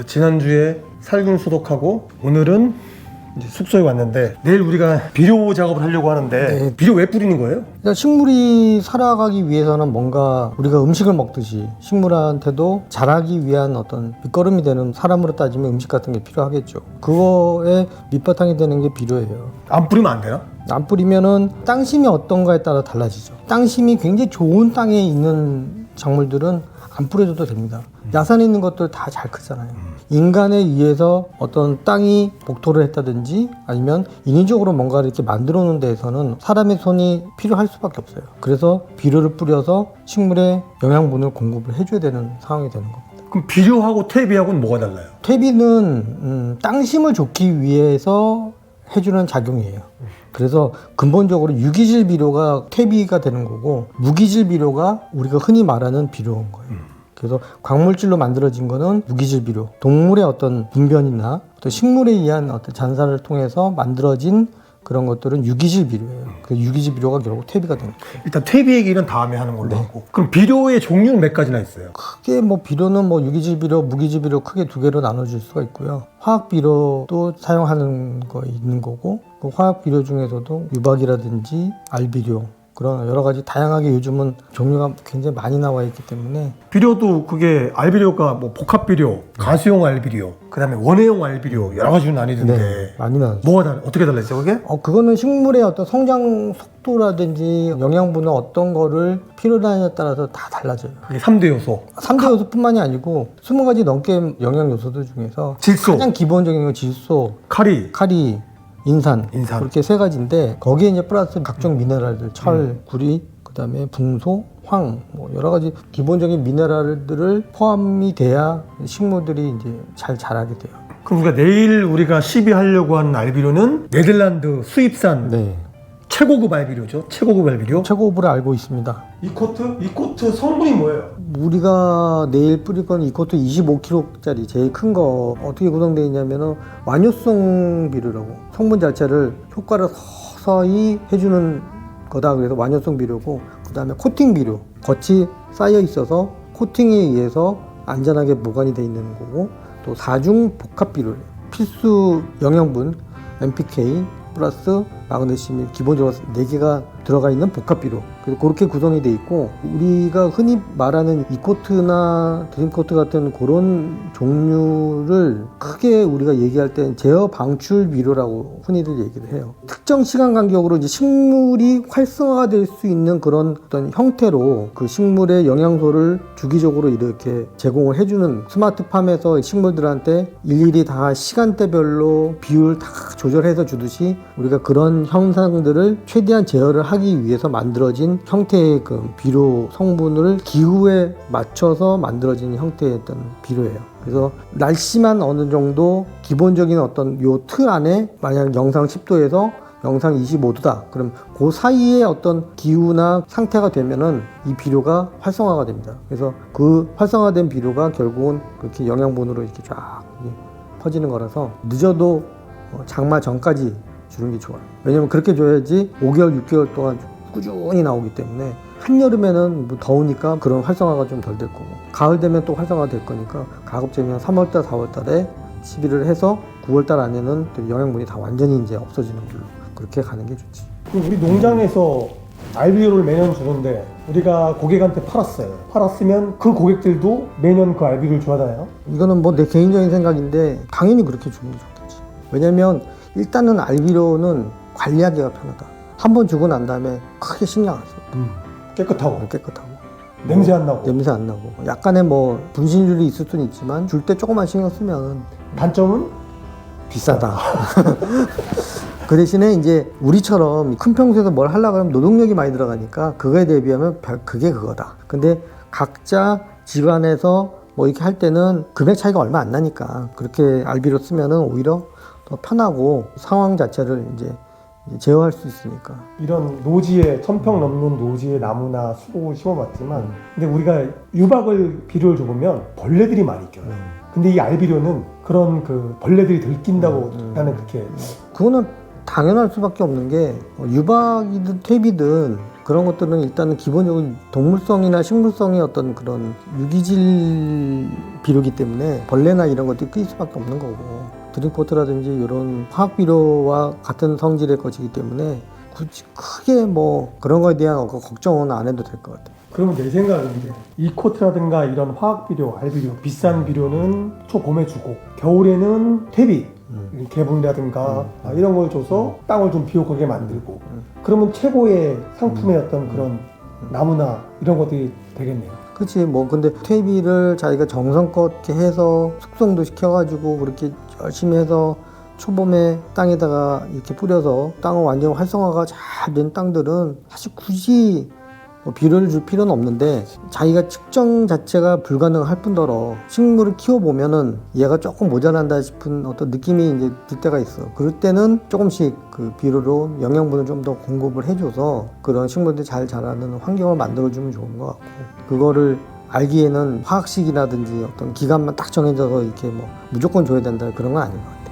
지난주에 살균 소독하고 오늘은 이제 숙소에 왔는데 내일 우리가 비료 작업을 하려고 하는데 네. 비료 왜 뿌리는 거예요? 그러니까 식물이 살아가기 위해서는 뭔가 우리가 음식을 먹듯이 식물한테도 자라기 위한 어떤 밑거름이 되는, 사람으로 따지면 음식 같은 게 필요하겠죠. 그거에 밑바탕이 되는 게 비료예요. 안 뿌리면 안 되나? 안 뿌리면은 땅심이 어떤가에 따라 달라지죠. 땅심이 굉장히 좋은 땅에 있는 작물들은 안 뿌려줘도 됩니다. 야산에 있는 것들 다 잘 크잖아요. 인간에 의해서 어떤 땅이 복토를 했다든지 아니면 인위적으로 뭔가를 이렇게 만들어 놓은 데에서는 사람의 손이 필요할 수밖에 없어요. 그래서 비료를 뿌려서 식물에 영양분을 공급을 해줘야 되는 상황이 되는 겁니다. 그럼 비료하고 퇴비하고는 뭐가 달라요? 퇴비는 땅심을 좋기 위해서 해주는 작용이에요. 그래서 근본적으로 유기질 비료가 퇴비가 되는 거고, 무기질 비료가 우리가 흔히 말하는 비료인 거예요. 그래서 광물질로 만들어진 거는 무기질 비료, 동물의 어떤 분변이나 또 식물에 의한 어떤 잔사를 통해서 만들어진 그런 것들은 유기질 비료예요. 그 유기질 비료가 결국 퇴비가 되는 거예요. 일단 퇴비 얘기는 다음에 하는 걸로 하고. 그럼 비료의 종류는 몇 가지나 있어요? 크게 뭐 비료는 뭐 유기질 비료, 무기질 비료 크게 두 개로 나눠줄 수가 있고요. 화학 비료도 사용하는 거 있는 거고, 그 화학 비료 중에서도 유박이라든지 알비료, 그런 여러 가지 다양하게 요즘은 종류가 굉장히 많이 나와 있기 때문에. 비료도 그게 알비료가 뭐 복합비료, 가수용 알비료, 그다음에 원해용 알비료 여러 가지로 나뉘던데 많이 나죠. 뭐가 어떻게 달라있어 그게? 그거는 식물의 어떤 성장 속도라든지 영양분은 어떤 거를 필요로 하냐에 따라서 다 달라져요. 이게 3대 요소. 3대 요소뿐만이 아니고 20가지 넘게 영양 요소들 중에서 질소, 가장 기본적인 건 질소, 카리, 인산, 인산. 그렇게 세 가지인데, 거기에 이제 플러스 각종 미네랄들, 철, 구리, 그다음에 붕소, 황, 뭐 여러 가지 기본적인 미네랄들을 포함이 돼야 식물들이 이제 잘 자라게 돼요. 그럼 내일 우리가 시비하려고 하는 알비료는 네덜란드 수입산 네, 최고급 알비료죠. 최고급 알비료. 최고급을 알고 있습니다. 이 코트 성분이 뭐예요? 우리가 내일 뿌릴 건 이 코트 25kg짜리 제일 큰 거. 어떻게 구성되어 있냐면은 완효성 비료라고, 성분 자체를 효과를 서서히 해주는 거다. 그래서 완효성 비료고, 그 다음에 코팅 비료, 겉이 쌓여 있어서 코팅에 의해서 안전하게 보관이 되어 있는 거고, 또 4중 복합 비료예요. 필수 영양분 NPK 플러스 마그네슘이 기본적으로 4개가 들어가 있는 복합 비료. 그래서 그렇게 구성이 돼 있고, 우리가 흔히 말하는 이코트나 드림코트 같은 그런 종류를 크게 우리가 얘기할 때는 제어 방출 비료라고 흔히들 얘기를 해요. 특정 시간 간격으로 이제 식물이 활성화가 될 수 있는 그런 어떤 형태로 그 식물의 영양소를 주기적으로 이렇게 제공을 해주는, 스마트팜에서 식물들한테 일일이 다 시간대별로 비율 다 조절해서 주듯이 우리가 그런 형상들을 최대한 제어를 하기 위해서 만들어진 형태의 그 비료 성분을 기후에 맞춰서 만들어진 형태의 어떤 비료예요. 그래서 날씨만 어느 정도 기본적인 어떤 요 틀 안에, 만약 영상 10도에서 영상 25도다. 그럼 그 사이에 어떤 기후나 상태가 되면은 이 비료가 활성화가 됩니다. 그래서 그 활성화된 비료가 결국은 그렇게 영양분으로 이렇게 쫙 퍼지는 거라서 늦어도 장마 전까지 주는 게 좋아요. 왜냐면 그렇게 줘야지 5개월, 6개월 동안 꾸준히 나오기 때문에. 한여름에는 뭐 더우니까 그런 활성화가 좀 덜 될 거고, 가을 되면 또 활성화가 될 거니까 가급적이면 3월달, 4월달에 시비를 해서 9월달 안에는 또 영양분이 다 완전히 이제 없어지는 걸로 그렇게 가는 게 좋지. 그럼 우리 농장에서 알비료를 매년 주는데 우리가 고객한테 팔았으면 그 고객들도 매년 그 알비료를 좋아하나요? 이거는 뭐 내 개인적인 생각인데 당연히 그렇게 주는 게 좋겠지. 왜냐면 일단은 알비료는 관리하기가 편하다. 한번 주고 난 다음에 크게 신경 안 써. 깨끗하고 냄새 안 나고 약간의 뭐 분신율이 있을 수는 있지만 줄 때 조금만 신경 쓰면. 단점은? 비싸다. 그 대신에 이제 우리처럼 큰 평수에서 뭘 하려고 하면 노동력이 많이 들어가니까 그거에 대비하면 그게 그거다. 근데 각자 집안에서 뭐 이렇게 할 때는 금액 차이가 얼마 안 나니까 그렇게 알비료 쓰면은 오히려 더 편하고 상황 자체를 이제 제어할 수 있으니까. 이런 노지에 1000평 넘는 노지에 나무나 수국을 심어봤지만 근데 우리가 유박을 비료를 줘보면 벌레들이 많이 껴요. 근데 이 알비료는 그런 그 벌레들이 덜 낀다고 나는 그렇게. 그거는 당연할 수밖에 없는 게 유박이든 퇴비든 그런 것들은 일단은 기본적으로 동물성이나 식물성의 어떤 그런 유기질 비료기 때문에 벌레나 이런 것들이 끼일 수밖에 없는 거고, 드링크워터라든지 이런 화학 비료와 같은 성질의 것이기 때문에 굳이 크게 뭐 그런 거에 대한 걱정은 안 해도 될 것 같아요. 그러면 내 생각은 이제 이코트라든가 이런 화학 비료, 알비료, 비싼 비료는 초봄에 주고 겨울에는 퇴비, 개분이라든가 이런 걸 줘서 땅을 좀 비옥하게 만들고 그러면 최고의 상품의 어떤 그런 나무나 이런 것들이 되겠네요. 그렇지. 뭐 근데 퇴비를 자기가 정성껏 이렇게 해서 숙성도 시켜가지고 그렇게 열심히 해서 초봄에 땅에다가 이렇게 뿌려서 땅을 완전 활성화가 잘 된 땅들은 사실 굳이 뭐 비료를 줄 필요는 없는데 자기가 측정 자체가 불가능할 뿐더러 식물을 키워보면은 얘가 조금 모자란다 싶은 어떤 느낌이 이제 들 때가 있어. 그럴 때는 조금씩 그 비료로 영양분을 좀 더 공급을 해줘서 그런 식물들이 잘 자라는 환경을 만들어주면 좋은 것 같고, 그거를 알기에는 화학식이라든지 어떤 기간만 딱 정해져서 이렇게 뭐 무조건 줘야 된다 그런 건 아닌 것 같아요.